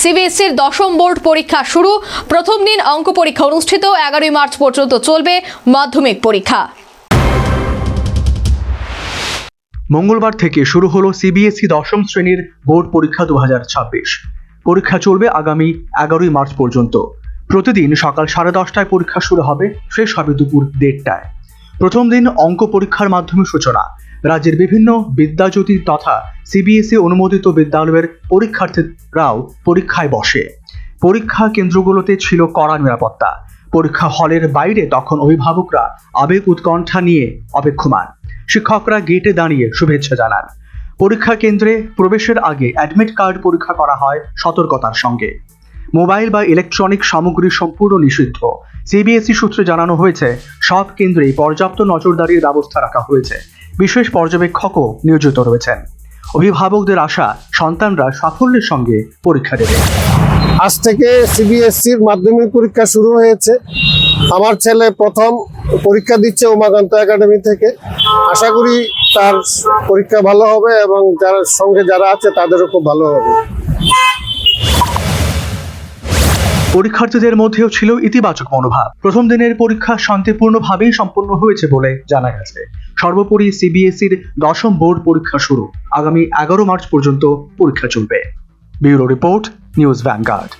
সিবিএসইর দশম বোর্ড পরীক্ষা শুরু। প্রথম দিন অঙ্ক পরীক্ষা অনুষ্ঠিত। 11 মার্চ পর্যন্ত চলবে মাধ্যমিক পরীক্ষা। মঙ্গলবার থেকে শুরু হলো সিবিএসই দশম শ্রেণীর বোর্ড পরীক্ষা 2026। পরীক্ষা চলবে আগামী 11 মার্চ পর্যন্ত। প্রতিদিন সকাল 10:30টায় পরীক্ষা শুরু হবে, শেষ হবে দুপুর 1:30টায়। প্রথম দিন অঙ্ক পরীক্ষার মাধ্যমে সূচনা। রাজ্যের বিভিন্ন বিদ্যাজ্যোতি তথা সিবিএসই অনুমোদিত বিদ্যালয়ের পরীক্ষার্থীরাও পরীক্ষায় বসে। পরীক্ষা কেন্দ্রগুলোতে ছিল কড়া নিরাপত্তা। পরীক্ষা হলের বাইরে তখন অভিভাবকরা আবেগ উৎকণ্ঠা নিয়ে অপেক্ষমান। শিক্ষকরা গেটে দাঁড়িয়ে শুভেচ্ছা জানান। পরীক্ষা কেন্দ্রে প্রবেশের আগে অ্যাডমিট কার্ড পরীক্ষা করা হয় সতর্কতার সঙ্গে। মোবাইল বা ইলেকট্রনিক সামগ্রী সম্পূর্ণ নিষিদ্ধ। সিবিএসই সূত্রে জানানো হয়েছে, সব কেন্দ্রেই পর্যাপ্ত নজরদারির ব্যবস্থা রাখা হয়েছে। বিশেষ পর্যবেক্ষকও নিয়োজিত রয়েছেন। অভিভাবকদের আশা, সন্তানরা সাফল্যের সঙ্গে পরীক্ষা দেবে। আজ থেকে সিবিএসসির মাধ্যমিক পরীক্ষা শুরু হয়েছে। আমার ছেলে প্রথম পরীক্ষা দিচ্ছে উমাকান্ত একাডেমি থেকে। আশা করি তার পরীক্ষা ভালো হবে এবং যারা সঙ্গে যারা আছে তাদেরও খুব ভালো হবে। পরীক্ষার্থীদের মধ্যেও ছিল ইতিবাচক মনোভাব। প্রথম দিনের পরীক্ষা শান্তিপূর্ণভাবেই সম্পন্ন হয়েছে বলে জানা গেছে। সর্বোপরি সিবিএসইর দশম বোর্ড পরীক্ষা শুরু। আগামী 11 মার্চ পর্যন্ত পরীক্ষা চলবে। Bureau report, news vanguard.